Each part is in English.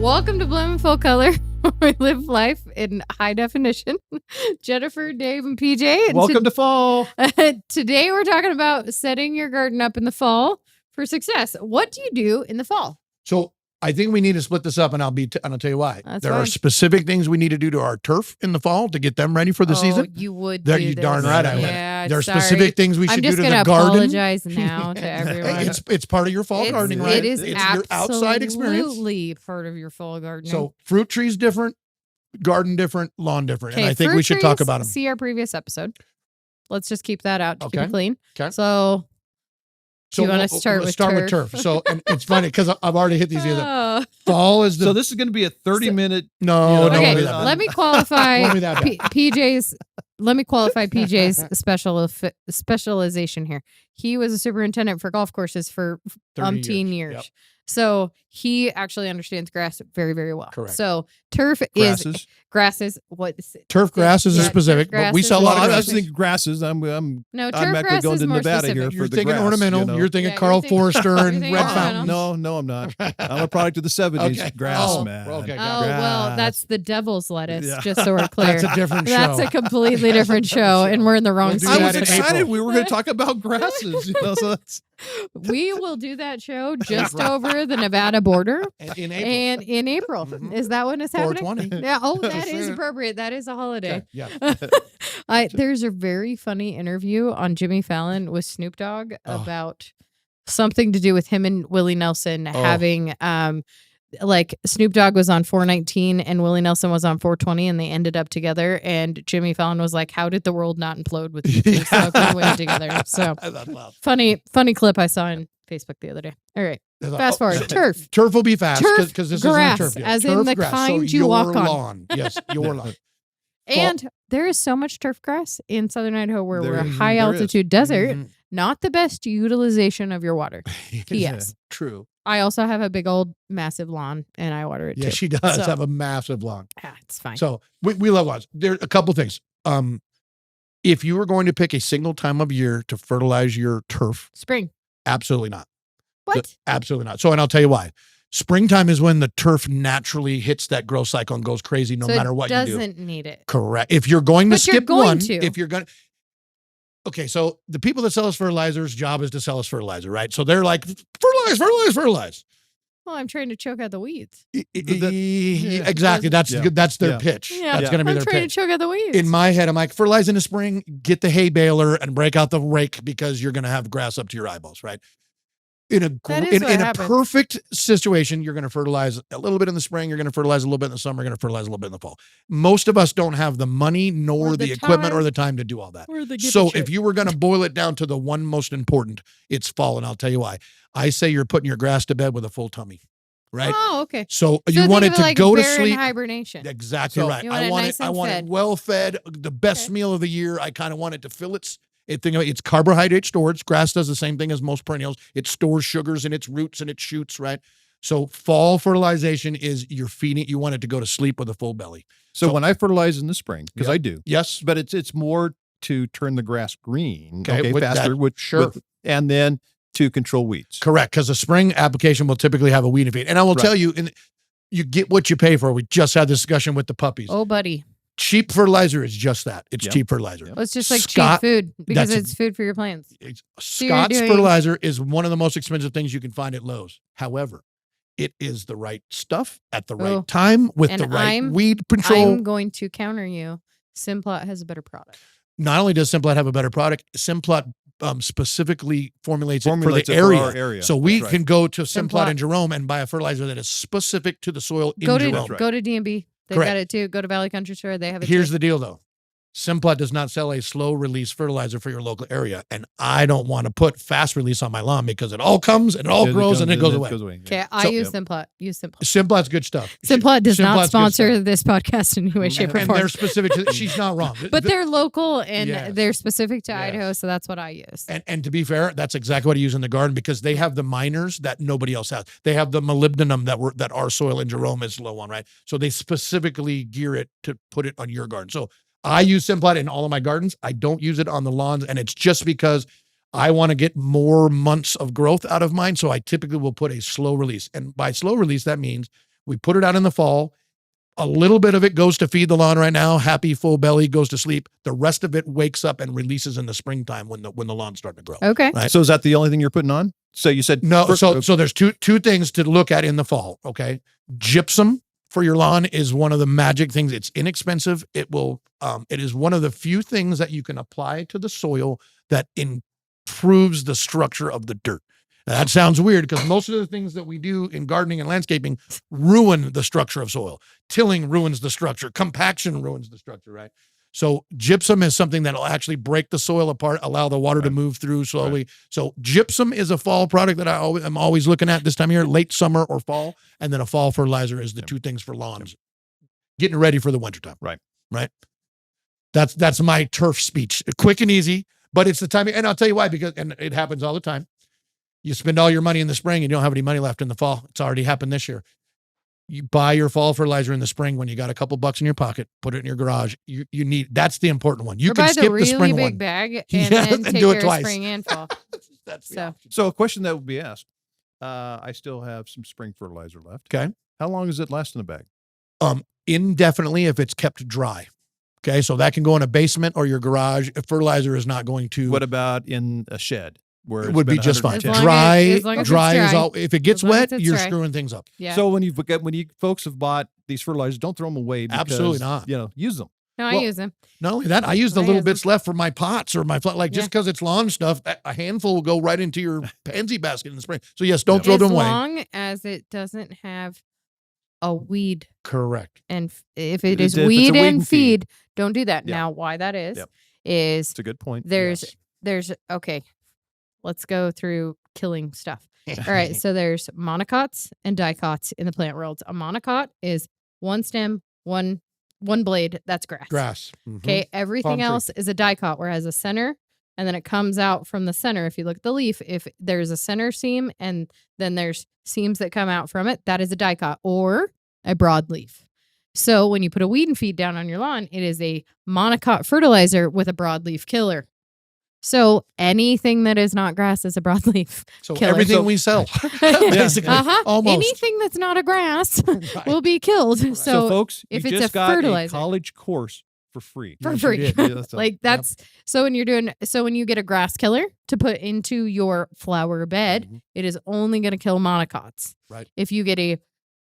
Welcome to Bloom in Full Color. We live life in high definition. Jennifer, Dave, and PJ. Welcome to fall. Today we're talking about setting your garden up in the fall for success. What do you do in the fall? So I think we need to split this up, and I'll tell you why. That's there fine. are specific things we need to do to our turf in the fall to get them ready for the season. You would There, do you this. darn right I would. Yeah, There are sorry. specific things we should do to I'm the just garden. going to apologize now to everyone. It's part of your fall gardening, right? It is it's your outside experience. absolutely part of your fall gardening. So fruit trees different, garden different, lawn different. And Okay, I think fruit we should talk trees, about them. See our previous episode. Let's just keep that out to keep Okay. it clean. Okay. So do you want to start let's with start turf? with turf. So and it's funny because I've already hit these the other. Oh. Fall is the So this is going to be a 30-minute. no, Okay, no, Okay, be that let me qualify Won't be that bad. PJ's. Let me qualify PJ's specialization here. He was a superintendent for golf courses for 30 umpteen years. years. Yep. So he actually understands grass very, very well. Correct. So turf Grasses. is grasses. What is it? Turf grasses Yeah, are specific, turf but we grasses sell a are lot Well, of I was grasses. thinking grasses. I'm No, turf automatically grass going is to more Nevada specific. here for You're the thinking grass. ornamental. You know? You're thinking Yeah, Carl you're thinking- Forster you're and thinking Red ornamental. Fountains. No, I'm not. I'm a product of the 70s. Okay. Grass, Oh, man. okay, Oh, got it. well, Grass. that's the devil's lettuce, Yeah. just so we're clear. That's a different show. That's a completely different show, and we're in the wrong We'll do I that was in excited. April. We were going to talk about grasses. You know, so that's, We will do that show just over the Nevada border. In April. And in April. Mhm. Is that when it's happening? 420. Yeah. Oh, that is appropriate. That is a holiday. Okay, yeah. There's a very funny interview on Jimmy Fallon with Snoop Dogg Oh. about something to do with him and Willie Nelson having like Snoop Dogg was on 419 and Willie Nelson was on 420 and they ended up together, and Jimmy Fallon was like, how did the world not implode with you two so quickly together? So That's loud. funny clip I saw on Facebook the other day. All right. Fast forward. shit. Turf. Turf will be fast Turf because this grass, isn't a turf yet. as in Turf the grass, kind so you walk your on. lawn. Yes, your lawn. And there is so much turf grass in southern Idaho where we're a There high is. altitude desert. Mhm. Not the best utilization of your water. Yes. True. I also have a big old massive lawn and I water it Yeah, too. she does So- have a massive lawn. Yeah, it's fine. So we love lawns. There are a couple things. If you were going to pick a single time of year to fertilize your turf, Spring. absolutely not. What? Absolutely not. So, and I'll tell you why. Springtime is when the turf naturally hits that growth cycle and goes crazy no So matter it what you do. doesn't need it. Correct. If you're going to But you're skip going one, to. if you're going to. Okay, so the people that sell us fertilizers' job is to sell us fertilizer, right? So they're like, fertilize. Well, I'm trying to choke out the weeds. Exactly. That's Yeah. that's their Yeah. pitch. Yeah. That's going to be I'm their trying pitch. to choke out the weeds. In my head, I'm like, fertilize in the spring, get the hay baler and break out the rake because you're going to have grass up to your eyeballs, right? In a That is what in a happens. perfect situation, you're going to fertilize a little bit in the spring, you're going to fertilize a little bit in the summer, you're going to fertilize a little bit in the fall. Most of us don't have the money nor Or the the equipment time. or the time to do all that. Or the So if you were going to boil it down to the one most important, it's fall, and I'll tell you why. I say you're putting your grass to bed with a full tummy, right? Oh, okay. So So you think want of it to like go to bear in sleep. hibernation. Exactly So- right. You want I it want nice it. I and want fed. it well fed. The best Okay. meal of the year. I kind of want it to fill its. Think of it, it's carbohydrate storage. Grass does the same thing as most perennials. It stores sugars in its roots and its shoots. Right. So fall fertilization is you're feeding. You want it to go to sleep with a full belly. so when I fertilize in the spring, because Yep. I do, Yes. but it's more to turn the grass green, Okay, with faster, that- with, sure. and then to control weeds. Correct. Because the spring application will typically have a weed feed, and I will Right. tell you, you get what you pay for. We just had this discussion with the puppies. Oh, buddy. Cheap fertilizer is just that. It's Yep. cheap fertilizer. Yep. Well, it's just like Scott- cheap food because that's- it's food for your plants. you're Scott's doing- fertilizer is one of the most expensive things you can find at Lowe's. However, it is the right stuff at the right Oh. time with And the right I'm- weed control. I'm going to counter you. Simplot has a better product. Not only does Simplot have a better product, Simplot specifically formulates it for Formulates the it for area. our area. So we That's right. can go to Simplot Simplot. in Jerome and buy a fertilizer that is specific to the soil in Go to Jerome. right. go to D&B. They Correct. got it too. Go to Valley Country Store. They have it. Here's too. the deal, though. Simplot does not sell a slow release fertilizer for your local area. And I don't want to put fast release on my lawn because it all comes and it all grows and it goes away. Okay, I So- use Simplot. Use Simplot. Simplot's good stuff. Simplot does not Simplot's good sponsor stuff. this podcast in any way, shape, or And form. they're specific to, she's not wrong. But they're local and Yes. they're specific to Yes. Idaho, so that's what I use. And to be fair, that's exactly what I use in the garden because they have the miners that nobody else has. They have the molybdenum that our soil in Jerome is low on, right? So they specifically gear it to put it on your garden. So I use Simplot in all of my gardens. I don't use it on the lawns, and it's just because I want to get more months of growth out of mine. So I typically will put a slow release. And by slow release, that means We put it out in the fall. A little bit of it goes to feed the lawn right now. Happy, full belly, goes to sleep. The rest of it wakes up and releases in the springtime when the lawn's starting to grow. Okay. Right? So is that the only thing you're putting on? So you said No. So there's two things to look at in the fall. Okay. Gypsum for your lawn is one of the magic things. It's inexpensive. It is one of the few things that you can apply to the soil that improves the structure of the dirt. Now, that sounds weird because most of the things that we do in gardening and landscaping ruin the structure of soil. Tilling ruins the structure. Compaction ruins the structure, right? So gypsum is something that'll actually break the soil apart, allow the water to move through slowly. Right. So gypsum is a fall product that I'm always looking at this time of year, late summer or fall. And then a fall fertilizer is the two things for lawns. Getting ready for the wintertime. Right. Right. That's my turf speech. Quick and easy, but it's the time. And I'll tell you why, and it happens all the time. You spend all your money in the spring and you don't have any money left in the fall. It's already happened this year. You buy your fall fertilizer in the spring when you got a couple bucks in your pocket, put it in your garage. You need, that's the important one. You can skip the spring big one. Bag and then take do it your twice. spring and fall. So a question that would be asked. I still have some spring fertilizer left. Okay. How long does it last in the bag? Indefinitely if it's kept dry. Okay. So that can go in a basement or your garage. Fertilizer is not going to. What about in a shed? Where it would be just fine. As long as Dry it's is all. If it gets wet, you're dry. screwing things up. Yeah. So when you folks have bought these fertilizers, don't throw them away. Because, absolutely not. Use them. No, I use them. Not only that, I use the little bits left for my pots or my just because it's lawn stuff. A handful will go right into your pansy basket in the spring. So yes, don't throw them away. As long as it doesn't have a weed. Correct. And if it is weed and feed, don't do that. Now, why that is it's a good point. There's okay. Let's go through killing stuff. All right. So there's monocots and dicots in the plant world. A monocot is one stem, one blade. That's grass. Mm-hmm. Okay. Everything else is a dicot, where it has a center and then it comes out from the center. If you look at the leaf, if there's a center seam and then there's seams that come out from it, that is a dicot or a broadleaf. So when you put a weed and feed down on your lawn, it is a monocot fertilizer with a broadleaf killer. So anything that is not grass is a broadleaf killer. Everything we sell, basically, almost. Anything that's not a grass will be killed. Right. So folks, if you it's just a got fertilizer, a college course for free. For free. Like that's so when you're doing when you get a grass killer to put into your flower bed, it is only going to kill monocots. Right. If you get a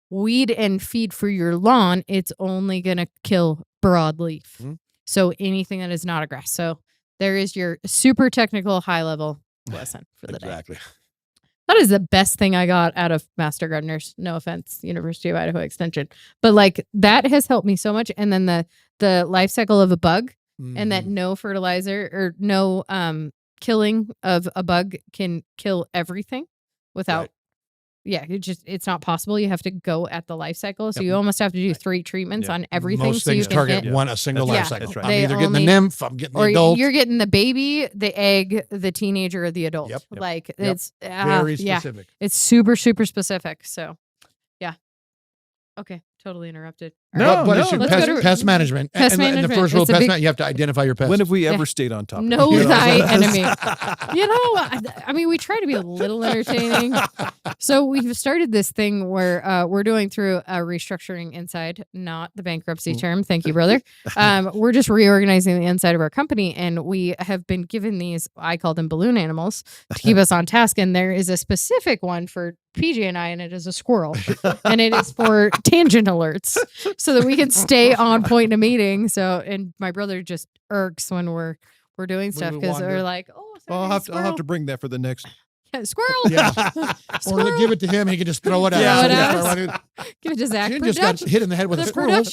weed and feed for your lawn, it's only going to kill broadleaf. So anything that is not a grass. So there is your super technical high level lesson for the day. Exactly. That is the best thing I got out of Master Gardeners. No offense, University of Idaho Extension. But like that has helped me so much. And then the life cycle of a bug and that no fertilizer or no killing of a bug can kill everything without it's not possible. You have to go at the life cycle. So you almost have to do 3 treatments on everything. Most things target a single life cycle. That's right. I'm either getting the nymph, I'm getting the adult. Or you're getting the baby, the egg, the teenager, or the adult. Like it's very specific. It's super, super specific. So yeah. Okay. Totally interrupted. But it's pest management. And the first rule of pest management, you have to identify your pest. When have we ever stayed on top? Know thy enemy. I mean, we try to be a little entertaining. So we've started this thing where we're doing through a restructuring inside, not the bankruptcy term. Thank you, brother. We're just reorganizing the inside of our company, and we have been given these, I call them balloon animals, to keep us on task. And there is a specific one for PJ and I, and it is a squirrel, and it is for tangent alerts so that we can stay on point in a meeting. So, and my brother just irks when we're doing stuff because we're like, I'll have to bring that for the next. Squirrel. Yeah. Or give it to him. He can just throw it out. Give it to Zach. Just got hit in the head with a squirrel.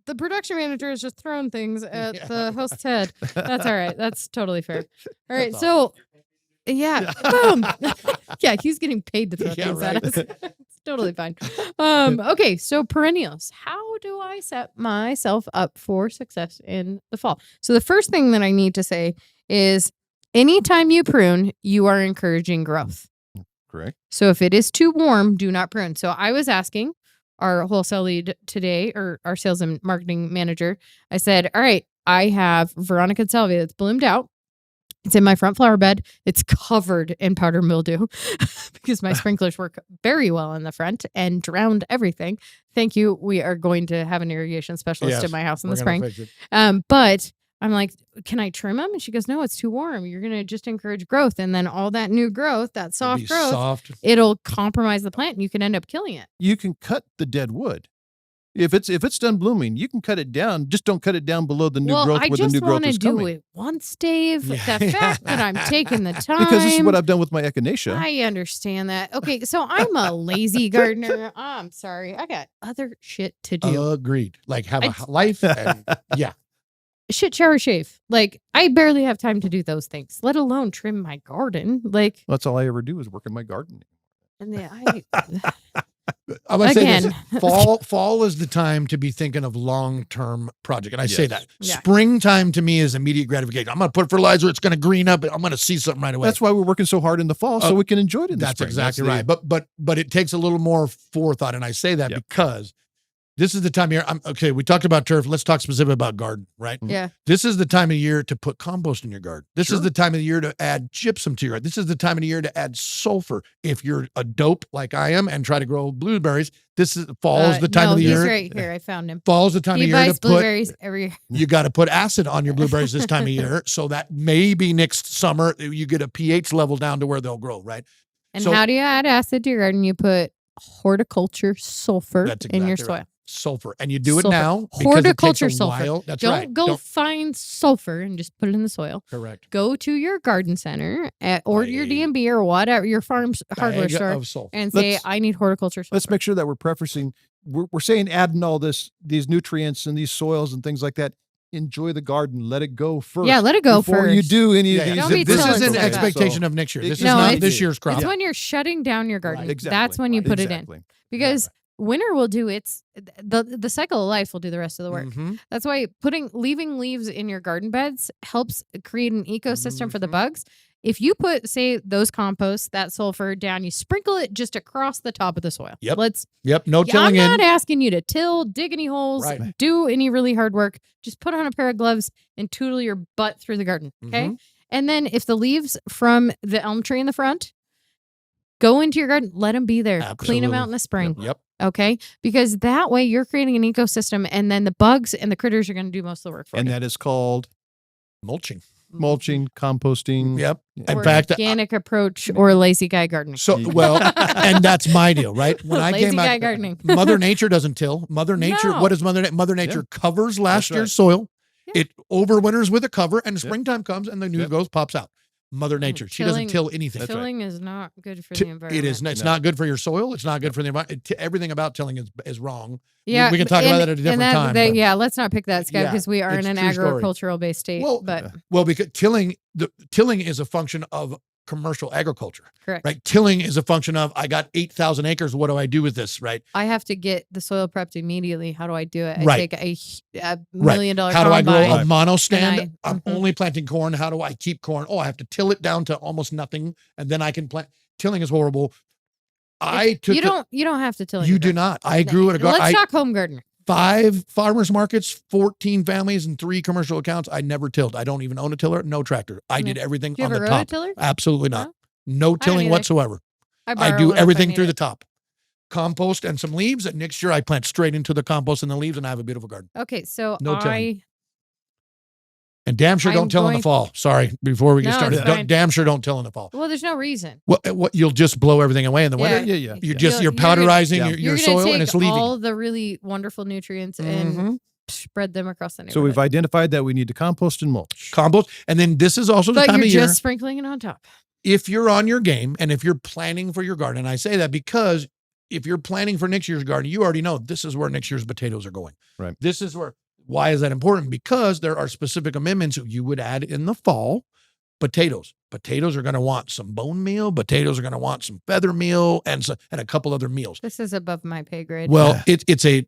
The production manager is just throwing things at the host's head. That's all right. That's totally fair. All right. So. Yeah. Boom. Yeah, he's getting paid to throw things at us. It's totally fine. Okay, so perennials. How do I set myself up for success in the fall? So the first thing that I need to say is anytime you prune, you are encouraging growth. Correct. So if it is too warm, do not prune. So I was asking our wholesale lead today, or our sales and marketing manager, I said, all right, I have Veronica salvia that's bloomed out. It's in my front flower bed. It's covered in powder mildew because my sprinklers work very well in the front and drowned everything. Thank you. We are going to have an irrigation specialist Yes, in my house in we're the gonna spring. fix it. But I'm like, can I trim them? And she goes, no, it's too warm. You're going to just encourage growth. And then all that new growth, that It'll soft be growth, soft. it'll compromise the plant and you can end up killing it. You can cut the dead wood. If it's done blooming, you can cut it down. Just don't cut it down below the new growth I where the new just growth want to is do coming. it once, Dave. Yeah. The fact that I'm taking the time. Because this is what I've done with my echinacea. I understand that. Okay, so I'm a lazy gardener. I'm sorry. I got other shit to do. Agreed. Like have I- a life. And, yeah. Shit, shower, shave. Like, I barely have time to do those things, let alone trim my garden. Like, That's all I ever do is work in my garden. and then I'm gonna say this. Again. Fall is the time to be thinking of long-term project. And I say Yes. that. Yeah. Springtime to me is immediate gratification. I'm gonna put fertilizer, it's gonna green up, I'm gonna see something right away. That's why we're working so hard in the fall, so we can enjoy it in the That's spring. exactly the- right. But it takes a little more forethought. And I say that Yep. because this is the time of year. Okay, we talked about turf. Let's talk specifically about garden, right? yeah. This is the time of year to put compost in your garden. This is Sure. the time of the year to add gypsum to your garden. This is the time of the year to add sulfur. If you're a dope like I am and try to grow blueberries, this is fall is the time no, of the he's year. right here. I found him. Fall is the time He of year buys to put. blueberries every year. You got to put acid on your blueberries this time of year, so that maybe next summer you get a pH level down to where they'll grow. Right. And So- how do you add acid to your garden? You put horticulture sulfur That's in your exactly soil. right. Sulfur, and you do it Sulfur. now because Horticulture it takes a sulfur. while. That's Don't right. go find sulfur and just put it in the soil. Correct. Go to your garden center or your Bag. DMB or whatever, your farm's hardware Bag store, of sulfur. and say, Let's- I need horticulture sulfur. Let's make sure that we're prefacing. We're saying adding all these nutrients and these soils and things like that. Enjoy the garden. Let it go first. Yeah, let it go before first. you do any Yeah, of yeah. these. Don't be This telling is an us about. expectation of next year. This is No, not it's- this year's crop. It's when you're shutting down your garden. Exactly. That's when you put it in. Exactly. Because winter will do the cycle of life will do the rest of the work. Mhm. That's why leaving leaves in your garden beds helps create an ecosystem for the Mhm. bugs. If you put, say, those compost, that sulfur down, you sprinkle it just across the top of the soil. Yep. Let's. Yep. No I'm tilling in. not asking you to till, dig any holes, Right. do any really hard work. Just put on a pair of gloves and tootle your butt through the garden. Okay. Mhm. And then if the leaves from the elm tree in the front go into your garden, let them be there. Clean them out Absolutely. in the spring. Yep. Okay. Because that way you're creating an ecosystem and then the bugs and the critters are going to do most of the work for And you. that is called Mulching. mulching, composting. Yep. Yeah. In Or fact, organic approach or lazy guy gardening. so well, and that's my deal, right? When I Lazy came guy out, gardening. Mother Nature doesn't till. Mother Nature, No. what does Mother Nature covers last That's year's right. soil. Yeah. It overwinters with a cover, and Yep. springtime comes, and the new Yep. growth pops out. Mother Nature, she doesn't till anything. That's right. Tilling is not good for T- the environment. It is. It's No. not good for your soil. It's not good for the environment. Everything about tilling is wrong. Yeah, we can talk about that at a different time, but- yeah, let's not pick that, Scott, Yeah, because we are in it's an true story. agricultural based state. Well, but Well, because tilling is a function of commercial agriculture, correct. right? Tilling is a function of I got 8,000 acres. What do I do with this, right? I have to get the soil prepped immediately. How do I do it? I Right. take a $1 Right. million How do I grow combine. a mono stand? And I'm mhm. only planting corn. How do I keep corn? Oh, I have to till it down to almost nothing, and then I can plant. Tilling is horrible. I took. You don't have to till. You do not. I grew at a Let's garden. talk home gardener. 5 farmers markets, 14 families, and 3 commercial accounts. I never tilled. I don't even own a tiller, no tractor. I Yeah. did everything Do you on have the a top. rototiller? Absolutely not. No? No tilling either. whatsoever. I borrow do one if I everything need through it. the top. Compost and some leaves. And next year I plant straight into the compost and the leaves, and I have a beautiful garden. Okay, so No tilling. I And damn sure I'm don't till in the going- fall. Sorry, before we get No, started. it's Don't- fine. Damn sure don't till in the fall. well, there's no reason. What you'll just blow everything away in the winter. Yeah. You're You're powderizing yeah. your You're soil gonna take and it's leaving. all the really wonderful nutrients and Mhm. spread them across the neighborhood. So we've identified that we need to compost and mulch. Compost. And then this is also the but time you're of year. just sprinkling it on top. If you're on your game and if you're planning for your garden, and I say that because if you're planning for next year's garden, you already know this is where next year's potatoes are going. Right. This is where, why is that important? Because there are specific amendments you would add in the fall. Potatoes. Potatoes are going to want some bone meal. Potatoes are going to want some feather meal and a couple other meals. This is above my pay grade. Well, it's a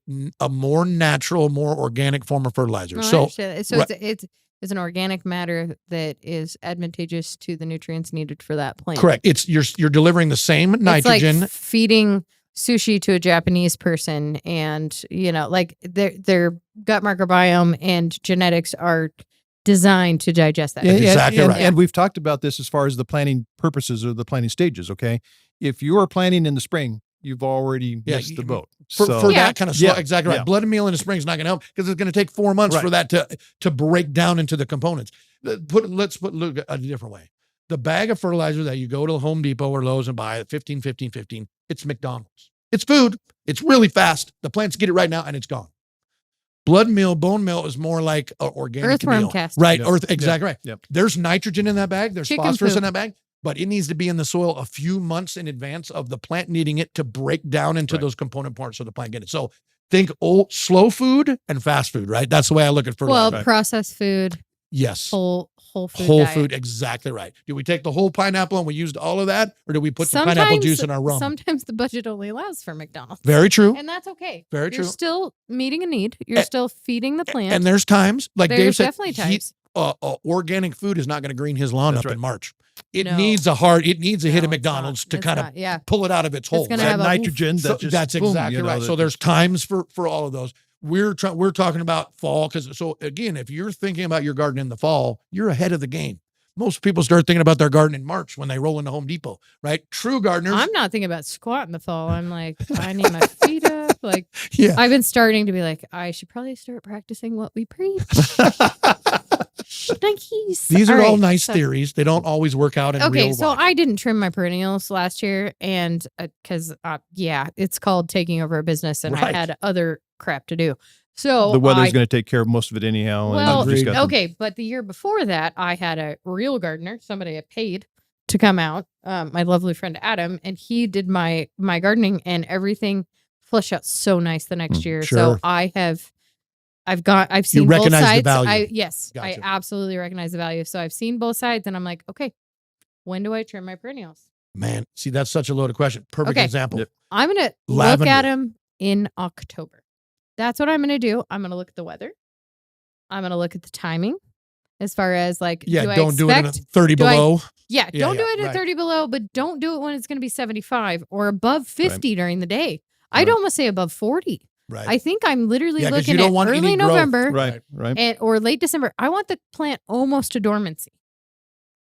more natural, more organic form of fertilizer. No, I So understand that. So right. it's an organic matter that is advantageous to the nutrients needed for that plant. correct. You're delivering the same nitrogen. It's like feeding sushi to a Japanese person, and like their gut microbiome and genetics are designed to digest that. And, Exactly and, right. and we've talked about this as far as the planting purposes or the planting stages. Okay, if you are planting in the spring, you've already missed the boat. For Yeah. that kind of slow, Yeah. exactly right. Yeah. Blood and meal in the spring is not going to help because it's going to take 4 months for Right. that to break down into the components. Let's look at a different way. The bag of fertilizer that you go to Home Depot or Lowe's and buy at 15, 15, 15, it's McDonald's. It's food. It's really fast. The plants get it right now and it's gone. Blood meal, bone meal is more like organic Earthworm meal. cast. Right. Yep. Earth, exactly right. Yep. There's nitrogen in that bag. There's Chicken phosphorus poop. in that bag, but it needs to be in the soil a few months in advance of the plant needing it to break down into Right. those component parts of the plant get it. So think slow food and fast food, right? That's the way I look at fertilizer. Well, processed food, Yes. whole food. Whole diet. food, exactly right. Do we take the whole pineapple and we used all of that, or do we put the pineapple juice in our rum? Sometimes the budget only allows for McDonald's. Very true. And that's okay. Very You're true. still meeting a need. You're still feeding the plant. And there's times, like Dave There's said, definitely times. organic food is not going to green his lawn That's up right. in March. It No. needs a hit of No, McDonald's it's to not. kind It's of not. Yeah. pull it out of its hole. gonna right? have That a- nitrogen. So That just, that's boom, exactly you know, right. that So there's just- times for all of those. We're talking about fall so again, if you're thinking about your garden in the fall, you're ahead of the game. Most people start thinking about their garden in March when they roll into Home Depot, right? True gardeners. I'm not thinking about squat in the fall. I'm like, I need my feet up. Like, Yeah. I've been starting to be like, I should probably start practicing what we preach. Nikes. These are all right, nice so- theories. They don't always work out in Okay, real so life. I didn't trim my perennials last year, and because it's called taking over a business, and Right. I had other crap to do. So the weather's going to take care of most of it anyhow. and Well, you just Agreed. got to- okay, but the year before that, I had a real gardener, somebody I paid to come out, my lovely friend Adam, and he did my gardening, and everything flushed out so nice the next year. sure. So I've seen both recognize the sides. value. Yes, I Gotcha. absolutely recognize the value. So I've seen both sides, and I'm like, okay, when do I trim my perennials? Man, see, that's such a loaded question. Perfect Okay. example. Yep. I'm gonna look Lavender. at them in October. That's what I'm gonna do. I'm gonna look at the weather. I'm gonna look at the timing, as far as like, Yeah, do I don't do it in a expect 30 do I- below. Yeah, Yeah, don't do yeah, it at right. 30 below, but don't do it when it's going to be 75 or above 50 during the day. Right. I'd almost say above 40. Right. I think I'm literally Yeah, 'cause you looking don't at want any early growth. November Right. Right. or late December. I want the plant almost to dormancy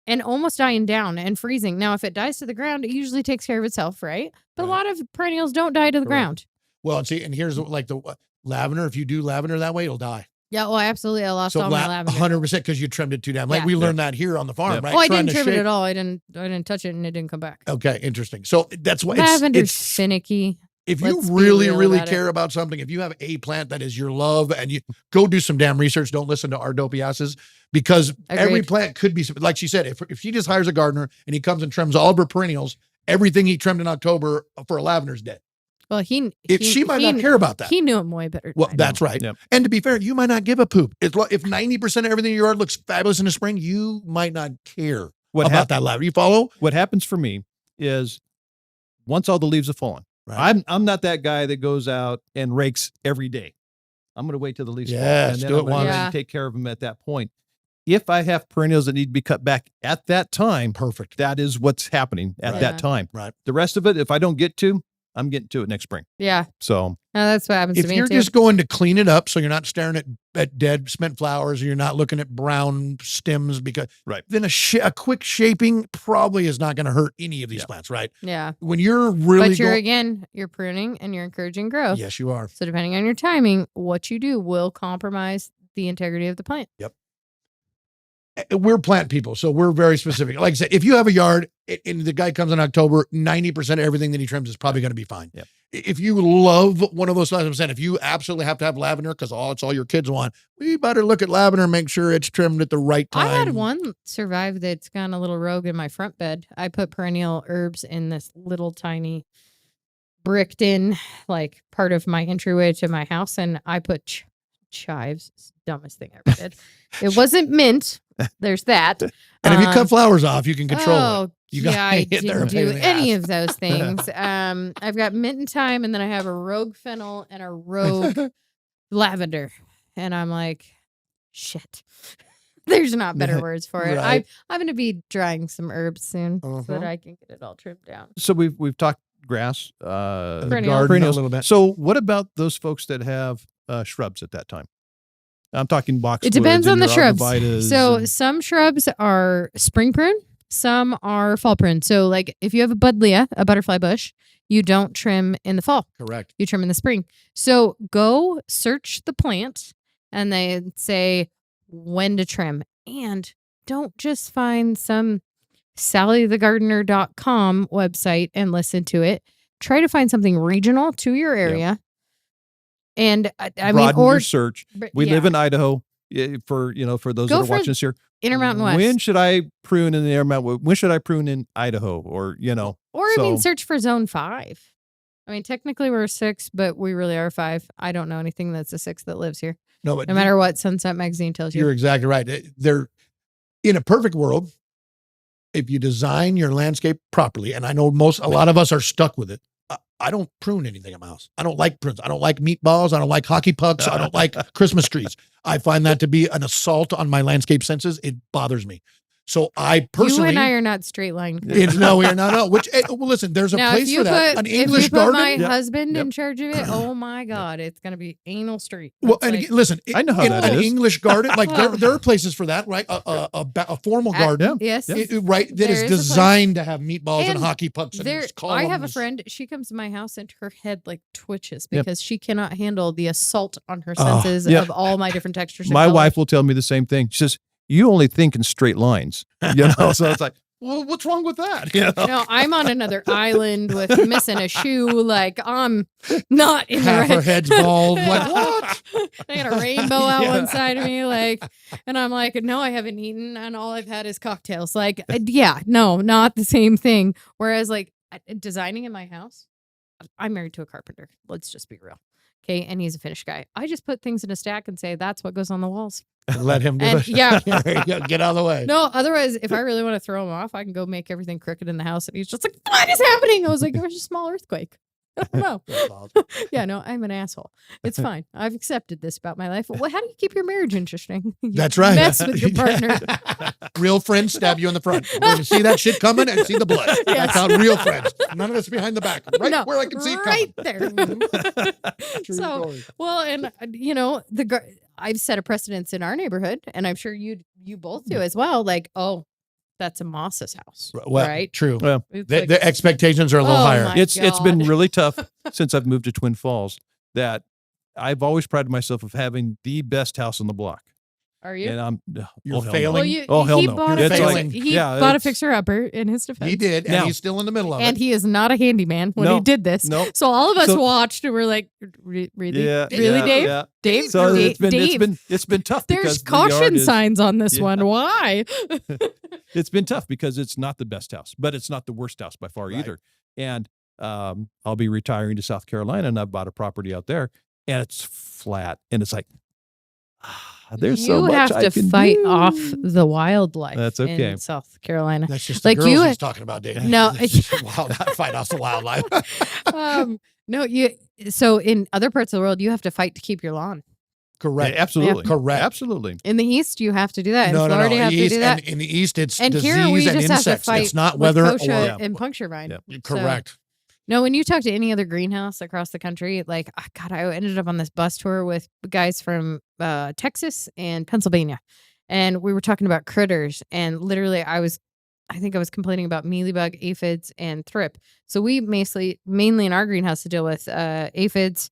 and almost dying down and freezing. Now, if it dies to the ground, it usually takes care of itself, right? But a Right. lot of perennials don't die to the Correct. ground. Well, and see, and here's like the lavender. If you do lavender that way, it'll die. Yeah, well, absolutely. I lost So all my lavender. 100% because you trimmed it too damn late. Yeah. We learned that here on the farm, Yeah. right? Oh, I Trying didn't to trim it shape- at all. I didn't touch it, and it didn't come back. Okay, interesting. So that's what Lavender's it's finicky. if you Let's be really, real really about it. care about something, if you have a plant that is your love and you go do some damn research, don't listen to our dopey asses because every Agreed. plant could be, like she said, if she just hires a gardener and he comes and trims all of her perennials, everything he trimmed in October for a lavender's dead. Well, She might not care about that. He knew him way better. Well, than I that's do. right. Yep. And to be fair, you might not give a poop. If 90% of everything in your yard looks fabulous in the spring, you might not care What about that lavender. You follow? What happens for me is once all the leaves have fallen, Right. I'm not that guy that goes out and rakes every day. I'm going to wait till the leaves fall. Yes, And then do it I'm gonna once. go ahead and Yeah. take care of them at that point. If I have perennials that need to be cut back at that time, Perfect. that is what's happening at Right. that Yeah. time. Right. The rest of it, if I don't get to, I'm getting to it next spring. Yeah, So no, that's what happens If to me you're too. just going to clean it up so you're not staring at dead spent flowers or you're not looking at brown stems because Right. then a quick shaping probably is not going to hurt any of these Yeah. plants, right? Yeah, When you're really but you're pruning and you're encouraging growth. yes, you are. So depending on your timing, what you do will compromise the integrity of the plant. We're plant people, so we're very specific. Like I said, if you have a yard and the guy comes in October, 90% of everything that he trims is probably going to be fine. Yep. If you love one of those, like I'm saying, if you absolutely have to have lavender because it's all your kids want, we better look at lavender and make sure it's trimmed at the right time. I had one survive that's gone a little rogue in my front bed. I put perennial herbs in this little tiny bricked in like part of my entryway to my house, and I put chives. It's the dumbest thing I ever did. It wasn't mint. There's that. And if you Um, cut flowers off, you can control it. Oh, You got yeah, I hit there didn't a pain do in the any ass. of those things. I've got mint and thyme, and then I have a rogue fennel and a rogue lavender, and I'm like, shit. There's not better words for it. Right. I'm going to be drying some herbs soon so that Uh-huh. I can get it all trimmed down. so we've talked grass, The Perennial. garden a perennials. little bit. So what about those folks that have shrubs at that time? I'm talking box. It depends on the shrubs. So and, some shrubs are spring prune, some are fall prune. So like if you have a buddleia, a butterfly bush, you don't trim in the fall. Correct. You trim in the spring. So go search the plant and they say when to trim. And don't just find some sallythegardener.com website and listen to it. Try to find something regional to your area. And I mean, broaden your search. We yeah. live in Idaho. For those Go that are for watching us here, Intermountain West. when should I prune in the Intermountain? When should I prune in Idaho? Or I mean, search for zone 5. I mean, technically we're 6, but we really are 5. I don't know anything that's a 6 that lives here. No, but no matter what Sunset Magazine tells you. You're exactly right. They're in a perfect world. If you design your landscape properly, and I know a lot of us are stuck with it. I don't prune anything in my house. I don't like prunes. I don't like meatballs. I don't like hockey pucks. I don't like Christmas trees. I find that to be an assault on my landscape senses. It bothers me. So I personally, you and I are not straight line. No, we are not. No. Which, well, listen, there's a place for that. An English garden. If you put my husband in charge of it, oh my God, it's gonna be anal street. Well, and again, listen, I know how that an is. English garden, like there are places for that, right? A formal garden, yes, right, that is designed to have meatballs and hockey pucks. And I have a friend. She comes to my house and her head like twitches because she cannot handle the assault on her senses of all my different textures. My wife will tell me the same thing. She says, "You only think in straight lines," So it's like, well, what's wrong with that? No, I'm on another island with missing a shoe. Like I'm not in half the her head's bald. Like what? I got a rainbow out one side of me, and I'm like, no, I haven't eaten, and all I've had is cocktails. Like, no, not the same thing. Whereas, like designing in my house, I'm married to a carpenter. Let's just be real. Okay, and he's a Finnish guy. I just put things in a stack and say that's what goes on the walls. Let him do it. Yeah. There you go. Get out of the way. No, otherwise, if I really want to throw him off, I can go make everything crooked in the house. And he's just like, what is happening? I was like, there was a small earthquake. I don't know. Yeah, no, I'm an asshole. It's fine. I've accepted this about my life. Well, how do you keep your marriage interesting? That's right. Mess with your partner. Real friends stab you in the front. We're going to see that shit coming and see the blood. Yes. That's how real friends. None of us behind the back. Right where I can see it coming. Right there. True So, story. well, and I've set a precedence in our neighborhood, and I'm sure you both do as well. Like, oh, that's a Moss's house, well, right? True. Well, the expectations are a little higher. my it's been God. really tough since I've moved to Twin Falls. That I've always prided myself of having the best house on the block. Are you? And I'm You're hell failing. No. Hell he no. Bought You're a failing. He bought a fixer-upper in his defense. He did, and Now- he's still in the middle of And it. he is not a handyman when he did this. No. So all of us So- watched and we're like, really? Yeah, Really, yeah, Dave? yeah. Dave? So Dave? it's been tough. There's because the yard caution is- signs on this Yeah. one. Why? It's been tough because it's not the best house, but it's not the worst house by far Right. either. And I'll be retiring to South Carolina, and I've bought a property out there, and it's flat, and it's like, there's so much You have I to can fight do. off the wildlife. That's okay. In South Carolina. That's just the Like girls you- he's talking about, Dave. No. Fight off the wildlife. No, so in other parts of the world, you have to fight to keep your lawn. Correct. Yeah, absolutely. Correct. Absolutely. In the East, you have to do that. In No, Florida, you have East, to do that. And in the East, it's And disease here we and just have to insects. fight It's not with weather kochia or and puncture vine. Yeah. correct. No, when you talk to any other greenhouse across the country, like, God, I ended up on this bus tour with guys from Texas and Pennsylvania. And we were talking about critters. And literally, I think I was complaining about mealybug, aphids, and thrip. So we mainly in our greenhouse to deal with aphids,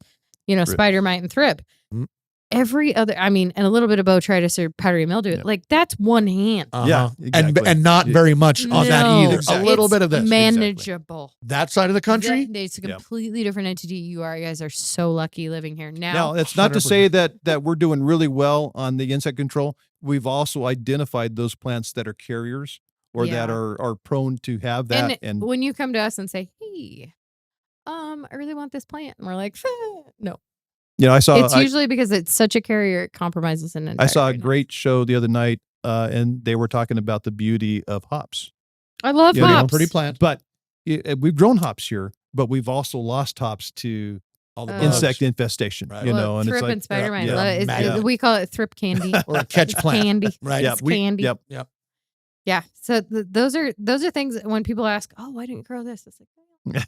Thrip. spider mite and thrip. Mhm. Every other, and a little bit of botrytis or powdery mildew. Yeah. Like, that's one hand. Yeah, exactly. And not very much on that No, either. Exactly. A little it's bit of this. manageable. That side of the country. It's a Yeah. completely different entity. You guys are so lucky living here. Now, it's not to say that we're doing really well on the insect control. We've also identified those plants that are carriers or that Yeah. are prone to have that. and when you come to us and say, hey, I really want this plant. And we're like, no. I saw It's usually because it's such a carrier, it compromises an entire I saw a greenhouse. great show the other night, and they were talking about the beauty of hops. I love You know, hops. Pretty plant. But we've grown hops here, but we've also lost hops to All the insect bugs. infestation. Right. Well, And it's thrip like and spider mite. yeah. We call it thrip candy. Or a catch It's plant. candy. Right. Yeah, It's candy. Yep. Yeah. So those are things that when people ask, oh, why didn't you grow this? It's like,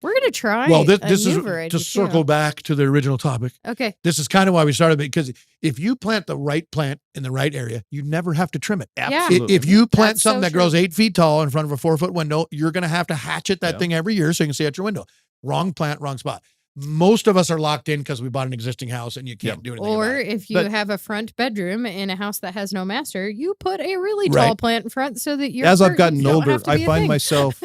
We're gonna try. Well, a this new is variety, to circle back to the original topic. Okay. This is kind of why we started, because if you plant the right plant in the right area, you never have to trim it. Absolutely. If you plant That's something so that grows true. 8 feet tall in front of a 4-foot window, you're going to have to hatchet that Yeah. thing every year so you can see out your window. Wrong plant, wrong spot. Most of us are locked in because we bought an existing house and you can't do anything Or about it. if you But- have a front bedroom in a house that has no master, you put a really Right. tall plant in front so that your As I've curtains gotten don't older, have to I be a find thing. myself,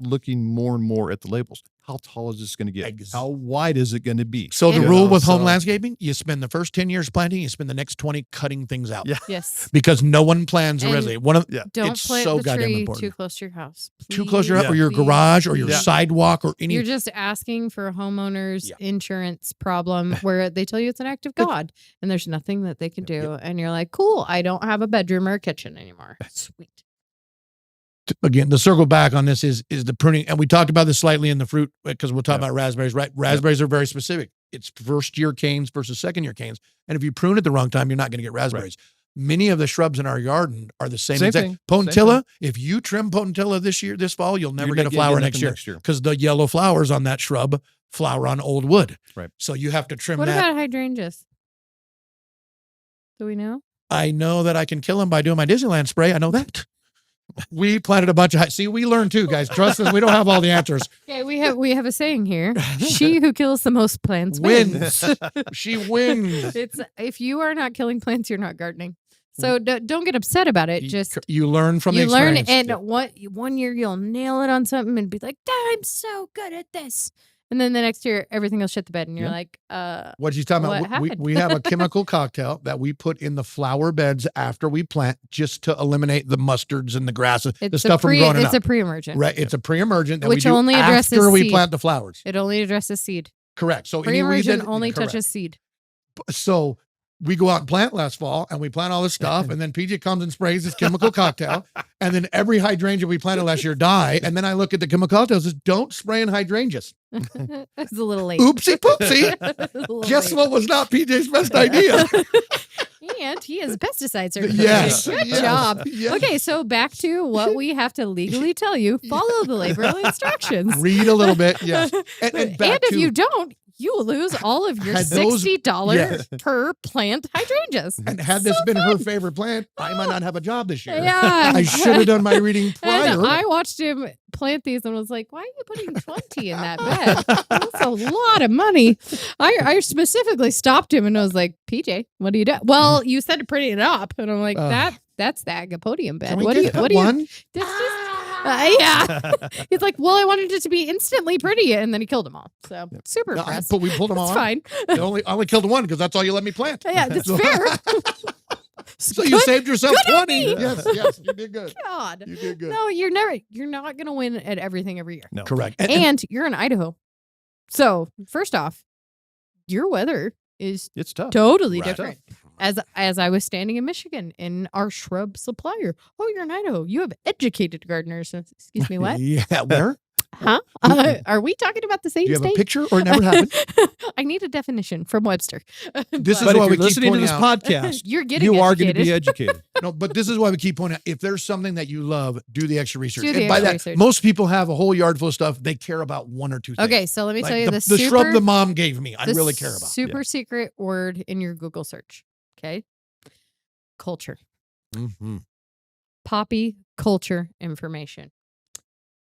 looking more and more at the labels. How tall is this going to get? Ex- How wide is it going to be? So the And- rule with home So- landscaping, you spend the first 10 years planting, you spend the next 20 cutting things out. Yeah. Yes. Because no one plans And originally. One of Don't it's plant so the goddamn tree important. too close to your house. Too close to your, Yeah. or your Please, garage or your please. sidewalk or any. You're just asking for a homeowner's Yeah. insurance problem where they tell you it's an act of God and there's nothing that they can do. And you're like, cool, I don't have a bedroom or a kitchen anymore. Sweet. Again, the circle back on this is the pruning, and we talked about this slightly in the fruit because we'll talk Yeah. about raspberries, right? Raspberries are very specific. It's first year canes versus second year canes, and if you prune at the wrong time, you're not going to get raspberries. Many of the shrubs in our garden are the same Same exact. thing. Potentilla, if you trim potentilla this fall, you'll never You're get a not flower getting next year nothing because the yellow flowers on that shrub flower on old wood. Right. So you have to trim What that. about hydrangeas? Do we know? I know that I can kill them by doing my Disneyland spray. I know that. We planted a bunch of. See, we learn too, guys. Trust us, we don't have all the answers. Okay, we have a saying here. She who kills the most plants wins. She wins. It's if you are not killing plants, you're not gardening. So don't get upset about it. Just You learn from the you learn, experience. and one year you'll nail it on something and be like, I'm so good at this. And then the next year, everything will shit the bed, and you're Yeah. like, What she's talking What about, we happened? have a chemical cocktail that we put in the flower beds after we plant just to eliminate the mustards and the grasses, the it's stuff from growing it's up. a pre-emergent. Right. It's a pre-emergent that Which we do only addresses after we seed. plant the flowers. It only addresses seed. Correct. So Pre-emergent that- only correct. touches seed. So we go out and plant last fall and we plant all this stuff. And then PJ comes and sprays this chemical cocktail. And then every hydrangea we planted last year die. And then I look at the chemical cocktail and says, don't spray in hydrangeas. It's a little late. Oopsie poopsie. It's a little Guess late. what was not PJ's best idea? And he has pesticide certification. Yes. Good Yes. job. Yes. Okay, so back to what we have to legally tell you. Follow the label instructions. Read a little bit. Yes. And And back if to- you don't, you will lose all of your Had those- $60 Yes. per plant hydrangeas. And had this been her favorite plant, I might not have a job this year. Yeah. I should have done my reading prior. And I watched him plant these and was like, why are you putting 20 in that bed? That's a lot of money. I specifically stopped him and I was like, PJ, what do you do? Well, you said to pretty it up. And I'm like, that's the agapodium bed. Can we What do just you, put what do you, one? this just, yeah. He's like, well, I wanted it to be instantly pretty. And then he killed them all. So super No, impressed. but we pulled them all It's out. fine. I only killed one because that's all you let me plant. Yeah, that's So- fair. So you saved yourself good on 20. me. Yes, you did good. God. You did good. No, you're not going to win at everything every year. No. Correct. And you're in Idaho. So first off, your weather is It's tough. totally Right. different. As I was standing in Michigan in our shrub supplier. Oh, you're in Idaho. You have educated gardeners. Excuse me, what? Yeah, where? Huh? Are we talking about the same Do you have a state? picture or it never happened? I need a definition from Webster. This is But why if we you're keep listening to pointing this out- podcast, You're getting you are going to be educated. educated. No, but this is why we keep pointing out, if there's something that you love, do the extra research. Do the and by extra that, research. most people have a whole yard full of stuff. They care about one or two things. Okay, so let me Like tell you the the shrub the mom gave me, I the really care about. Super secret word in your Google search. Okay. Culture. Mhm. Poppy culture information.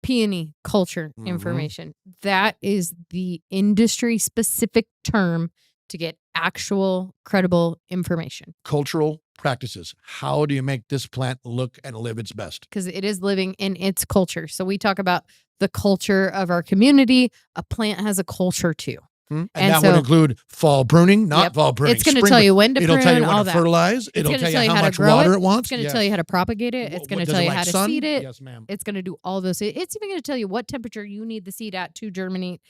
Peony culture Mhm. information. That is the industry specific term to get actual credible information Cultural practices. How do you make this plant look and live its best? because it is living in its culture. So we talk about the culture of our community. A plant has a culture too. And, And that so- would include fall pruning, not Yep. fall pruning. It's going to spring tell pruning. you when to It'll prune, tell you all when to that. fertilize. It'll gonna tell tell you you how how to much grow water it. it wants. It's going to Yes. tell you how to propagate it. It's What- going to does tell it you like how to sun? seed it. Yes, ma'am. It's going to do all those. It's even going to tell you what temperature you need the seed at to germinate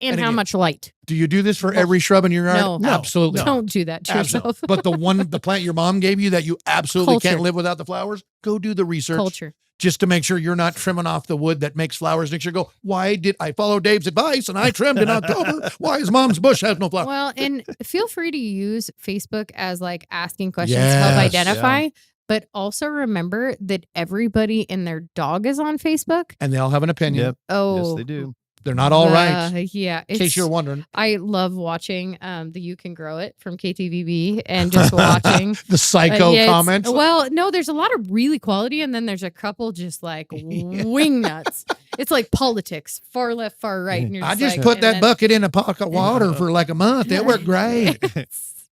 and, And how again, much light. Do you do this for every shrub in your yard? No. Absolutely. Don't do that to Absolutely. yourself. But the plant your mom gave you that you absolutely Culture. can't live without the flowers, go do the research Culture. just to make sure you're not trimming off the wood that makes flowers next year. Go, why did I follow Dave's advice and I trimmed in October? Why is mom's bush has no flowers? Well, and feel free to use Facebook as like asking questions to help Yes, identify. But also remember that everybody and their dog is on Facebook. And they all have an opinion. Yep. Oh, Yes, they do. They're not all right. Yeah. In case you're wondering. I love watching the You Can Grow It from KTVB and just watching the psycho yeah, comments. Well, no, there's a lot of really quality, and then there's a couple just like wing nuts. It's like politics, far left, far right. And you're I just just like, put and that then- bucket in a pocket of water for like a month. It worked great.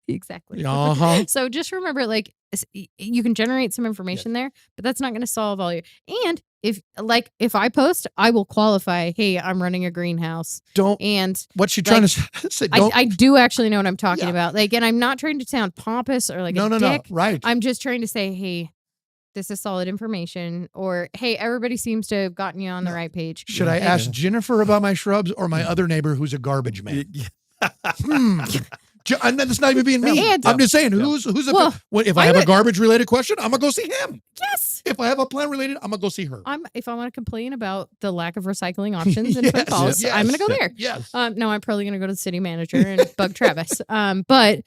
Exactly. Uh-huh. So just remember, like, you can generate some information there, but that's not going to solve all your. And if I post, I will qualify. Hey, I'm running a greenhouse. Don't. And What she trying to say? Don't. I do actually know what I'm talking Yeah. about. Like, and I'm not trying to sound pompous or like no, a no, dick. no. Right. I'm just trying to say, hey, this is solid information, or hey, everybody seems to have gotten you on the right page. Should I ask Jennifer about my shrubs or my other neighbor who's a garbage man? And that's not even being mean. And- I'm just saying, who's if I have a garbage related question, I'm gonna go see him. Yes. If I have a plant related, I'm gonna go see her. If I want to complain about the lack of recycling options in Twin Yes, Falls, yes, I'm going to go there. Yes. No, I'm probably going to go to the city manager and bug Travis. But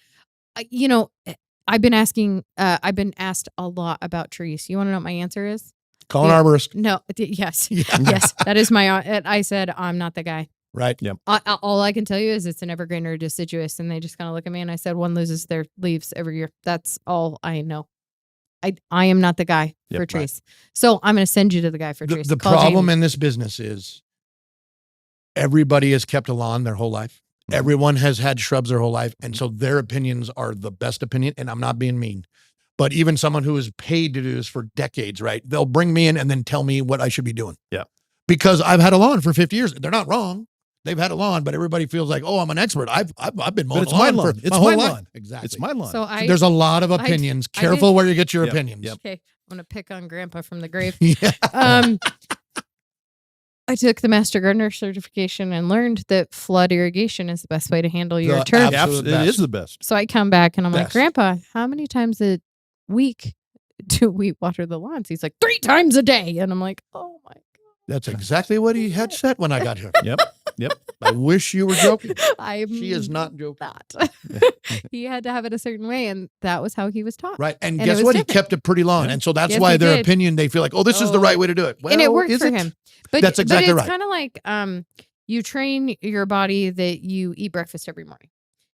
I've been asked a lot about trees. You want to know what my answer is? Call an arborist. No. Yes. Yeah. Yes. That is my. I said I'm not the guy. Right. Yep. All I can tell you is it's an evergreen or deciduous, and they just kind of look at me and I said one loses their leaves every year. That's all I know. I am not the guy for trees. So I'm going to send you to the guy for trees. The problem in this business is everybody has kept a lawn their whole life. Everyone has had shrubs their whole life. And so their opinions are the best opinion. And I'm not being mean, but even someone who is paid to do this for decades, right? They'll bring me in and then tell me what I should be doing. Yeah. Because I've had a lawn for 50 years. They're not wrong. They've had a lawn, but everybody feels like, oh, I'm an expert. I've been mowing it's lawn my for lawn. It's my whole my life. lawn. Exactly. It's my lawn. So There's a lot of opinions. Careful where you get your opinions. Yep. Okay, I'm going to pick on Grandpa from the grave. Yeah. I took the Master Gardener certification and learned that flood irrigation is the best way to handle your The turf. absolute It best. is the best. So I come back and I'm like, Best. Grandpa, how many times a week do we water the lawns? He's like, 3 times a day. And I'm like, oh my God. That's exactly what he had said when I got here. Yep. Yep. I wish you were joking. I'm She is not joking. not. He had to have it a certain way, and that was how he was taught. Right. And And guess it was what? He different. kept it pretty long. And so that's Yes, why he their did. opinion, they feel like, oh, this is the Oh. right way to do it. Well, And it worked is for it? him. But That's exactly but right. it's kind of like you train your body that you eat breakfast every morning.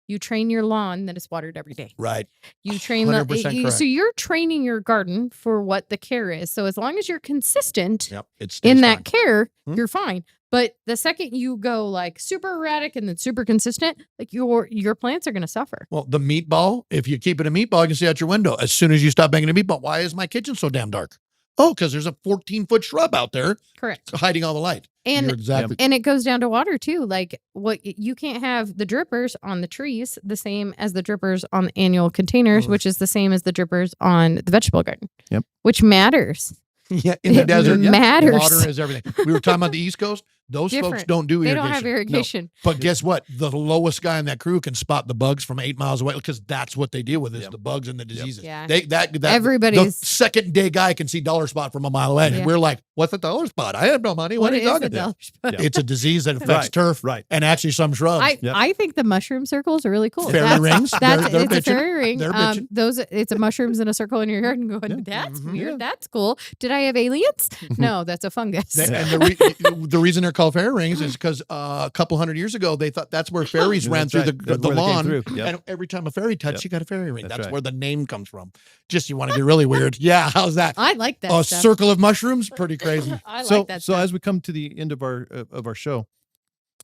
You train your lawn that is watered every day. Right. You train 100% correct. so you're training your garden for what the care is. So as long as you're consistent Yep. It's in that care, Hmm. you're fine. But the second you go like super erratic and then super consistent, like your plants are going to suffer. Well, the meatball, if you keep it a meatball, you can see out your window. As soon as you stop making a meatball, why is my kitchen so damn dark? Oh, because there's a 14-foot shrub out there Correct. hiding all the light. And You're exactly. And it goes down to water too. Like you can't have the drippers on the trees the same as the drippers on the annual containers, Mm. which is the same as the drippers on the vegetable garden. Yep. Which matters. Yeah, in the It desert, matters. water is everything. We were talking about the East Coast. Those folks Different. don't do They irrigation. don't have No. irrigation. But guess what? The lowest guy in that crew can spot the bugs from 8 miles away because that's what they deal with is Yep. the bugs and the diseases. Yeah. That Everybody's- the second day guy can see dollar spot from a mile away. Yeah. And we're like, what's a dollar spot? I have no money. What are you is talking a about? dollar spot? It's a disease that affects Right. turf Right. and actually some shrubs. I think the mushroom circles are really cool. Fairy rings. That's They're it's a bitching. fairy ring. They're bitching. It's a mushrooms in a circle in your garden. Going, that's Mhm. weird. Yeah. That's cool. Did I have aliens? No, that's a fungus. And the reason they're called fairy rings is because a couple hundred years ago, they thought that's where fairies ran That's through right. the That's where they came lawn. through. Yep. And every time a fairy touched, Yep. you got a fairy ring. That's That's right. where the name comes from. Just you want to get really weird. Yeah, how's that? I like that A stuff. circle of mushrooms? Pretty crazy. I So like that so stuff. as we come to the end of our show,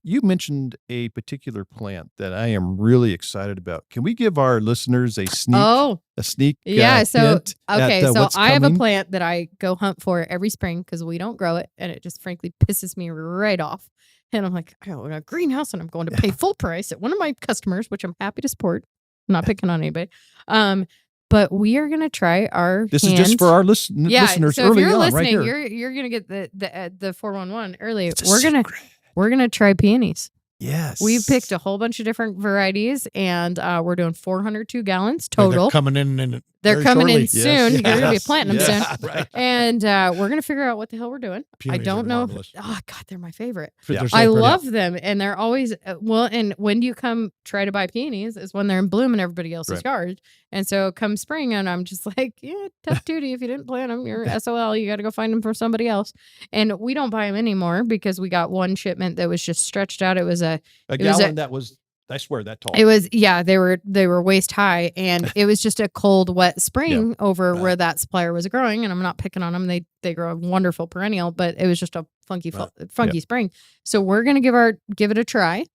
you mentioned a particular plant that I am really excited about. Can we give our listeners a sneak? Yeah. So hint okay, at, so what's I have a coming? plant that I go hunt for every spring because we don't grow it, and it just frankly pisses me right off. And I'm like, I own a greenhouse, and I'm going to pay full price at one of my customers, which I'm happy to support. I'm not picking on anybody. But we are gonna try our. This is just for our listeners So early if you're on, listening, right here. you're gonna get the 411 early. It's a We're gonna try peonies. Yes. We picked a whole bunch of different varieties, and we're doing 402 gallons They're total. coming in. They're coming in Yes. soon. You're going to be planting them Yes. soon. Right. And we're going to figure out what the hell we're doing. Peonies I don't are know. marvelous. Oh, God, they're my favorite. Yeah. They're so I pretty. love them. And they're always, and when you come try to buy peonies is when they're in bloom in everybody else's Right. yard. And so come spring, and I'm just like, yeah, tough duty. If you didn't plant them, you're SOL. You got to go find them from somebody else. And we don't buy them anymore because we got one shipment that was just stretched out. It was a gallon that was, I swear, that tall. It was, yeah, they were waist high, and it was just a cold, wet spring over where that supplier was growing. And I'm not picking on them; they grow a wonderful perennial, but it was just a funky spring. So we're gonna give it a try,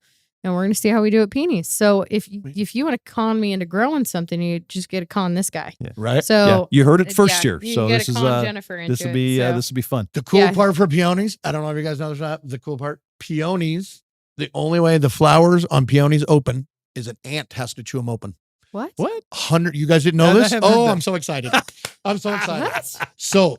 and we're gonna see how we do at peonies. So if you want to con me into growing something, you just get to con this guy, Right? So you heard it first here. you So get this to is con Jennifer into this will be it, so. this will be fun. The cool part for peonies, I don't know if you guys know this or not. The cool part, peonies, the only way the flowers on peonies open is an ant has to chew them open. What? 100. You guys didn't know I this? haven't heard Oh, that. I'm so excited. I'm so excited. What? So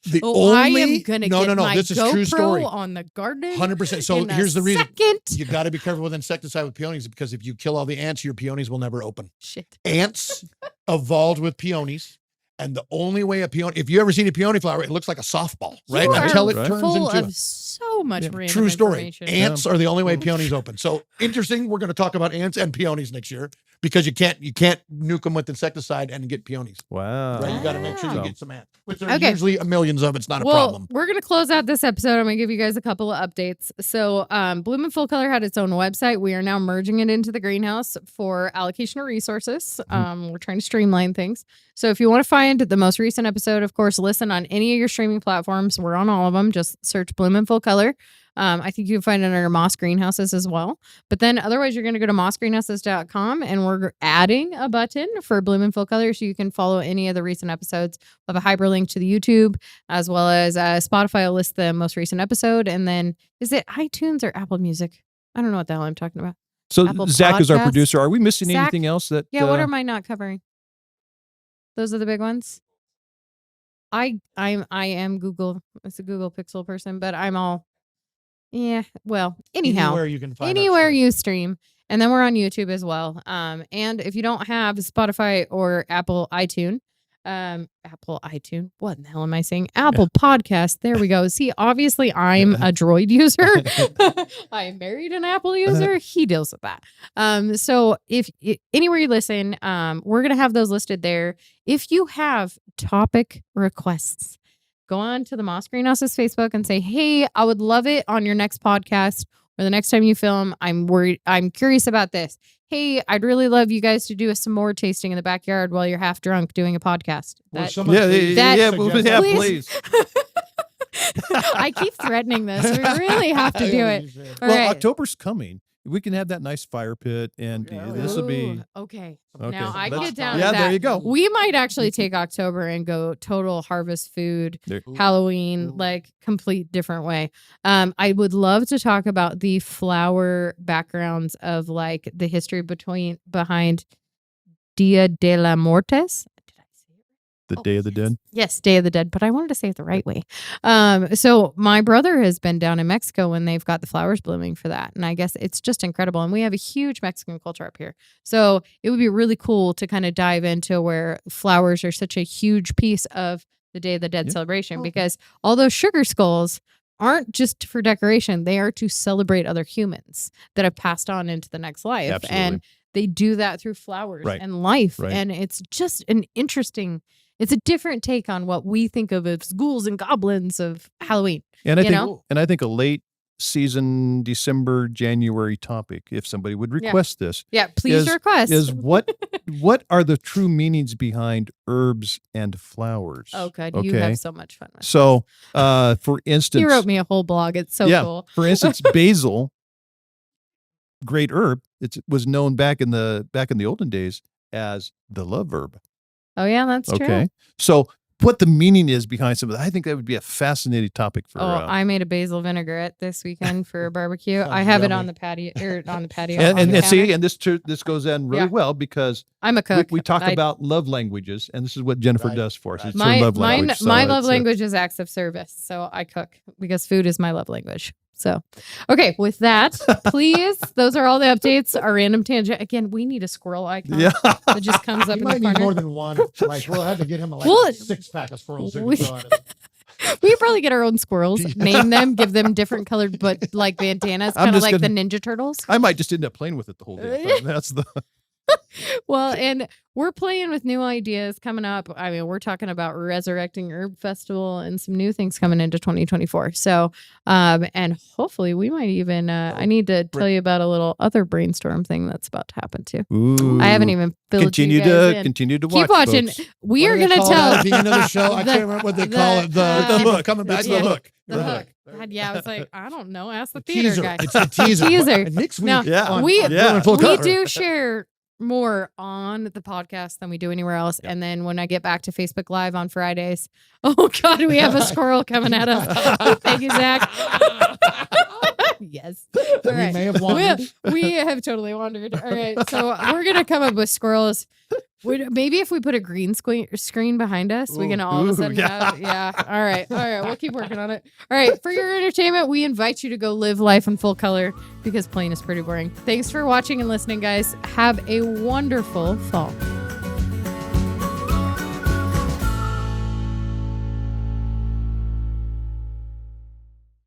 the Oh, only I am gonna get my this is GoPro true story. on the garden. 100%. So in a here's the reason. second. You got to be careful with insecticide with peonies because if you kill all the ants, your peonies will never open. Shit. Ants evolved with peonies. And the only way a peony, if you ever seen a peony flower, it looks like a softball, right? You Until it are turns full into of so much random true story. information. Ants are the only way peonies open. So interesting. We're going to talk about ants and peonies next year because you can't nuke them with insecticide and get peonies. Wow. Right? You got to make sure you Wow. get some ants, which there's usually millions of. It's not a Well, problem. we're going to close out this episode. I'm going to give you guys a couple of updates. So Bloom and Full Color had its own website. We are now merging it into the greenhouse for allocation of resources. We're trying to streamline things. So if you want to find the most recent episode, of course, listen on any of your streaming platforms. We're on all of them. Just search Bloom and Full Color. I think you can find it under Moss Greenhouses as well. But then otherwise, you're going to go to mossgreenhouses.com, and we're adding a button for Bloom and Full Color so you can follow any of the recent episodes. We'll have a hyperlink to the YouTube, as well as Spotify will list the most recent episode. And then is it iTunes or Apple Music? I don't know what the hell I'm talking about. So Apple Zach is our Podcasts? producer. Are we missing Zach? anything else that? Yeah, what am I not covering? Those are the big ones. I am Google. It's a Google Pixel person, but I'm all. Yeah. Well, anyhow, Anywhere you can find anywhere you stream, and then we're on YouTube as well. And if you don't have Spotify or Apple iTunes, what in the hell am I saying? Apple Podcast. There we go. See, obviously I'm a Droid user. I married an Apple user. He deals with that. So if anywhere you listen, we're gonna have those listed there. If you have topic requests, go on to the Moss Greenhouse's Facebook and say, hey, I would love it on your next podcast or the next time you film. I'm curious about this. Hey, I'd really love you guys to do a s'more tasting in the backyard while you're half drunk doing a podcast. Please. I keep threatening this. We really have to do it. All Well, right. October's coming. We can have that nice fire pit, and this will be Ooh, okay. okay. Now I can Let's- get down to Yeah, that. there you go. We might actually take October and go total harvest food, There- Halloween, like complete different way. I would love to talk about the flower backgrounds of like the history behind Dia de la Muertes. Did I say it? The Day of the Dead. Yes, Day of the Dead, but I wanted to say it the right way. So my brother has been down in Mexico when they've got the flowers blooming for that. And I guess it's just incredible. And we have a huge Mexican culture up here. So it would be really cool to kind of dive into where flowers are such a huge piece of the Day of the Dead celebration, because all those sugar skulls aren't just for decoration. They are to celebrate other humans that have passed on into the next life. Absolutely. And they do that through flowers Right. and life. Right. And it's just an interesting, it's a different take on what we think of as ghouls and goblins of Halloween. And I You think, know? and I think a late season, December, January topic, if somebody would request this, Yeah, please request. is what are the true meanings behind herbs and flowers? Oh, God, you have so much fun with this. So, for instance, You wrote me a whole blog. It's so cool. For instance, basil, great herb. It was known back in the olden days as the love herb. Oh, yeah, that's true. Okay, so what the meaning is behind some of that, I think that would be a fascinating topic for. I made a basil vinaigrette this weekend for a barbecue. Sounds I have it yummy. on the patio. and the see, counter. and this goes in really well because I'm a cook. we talk I- about love languages, and this is what Jennifer does for us. Right. It's her My love language. So my it's love a- language is acts of service. So I cook because food is my love language. So, okay, with that, please, those are all the updates. Our random tangent. Again, we need a squirrel icon that just comes up You in the might need corner. more than one. Like, we'll have to get him a 6-pack of squirrels. We could probably get our own squirrels, name them, give them different colored, but like bandanas, kind of like the Ninja Turtles. I might just end up playing with it the whole day. That's the. Well, and we're playing with new ideas coming up. I mean, we're talking about resurrecting Herb Festival and some new things coming into 2024. So, and hopefully we might even, I need to tell you about a little other brainstorm thing that's about to happen too. Ooh. I haven't even filled continue you guys in. Continue to watch. Keep watching. Folks. We are going to tell the end of the show. I can't remember what they call it. The hook. Coming back to the hook. The hook. God, yeah, I was like, I don't know. Ask the theater teaser. guy. It's a teaser. Teaser. Next week. Now, we we do share more on the podcast than we do anywhere else. And then when I get back to Facebook Live on Fridays, oh God, we have a squirrel coming at us. Thank you, Zach. Yes. All right. We may have wandered. We have totally wandered. All right. So we're going to come up with squirrels. Maybe if we put a green screen behind us, we're going to all of a sudden have, All right. We'll keep working on it. All right. For your entertainment, we invite you to go live life in full color because plain is pretty boring. Thanks for watching and listening, guys. Have a wonderful fall.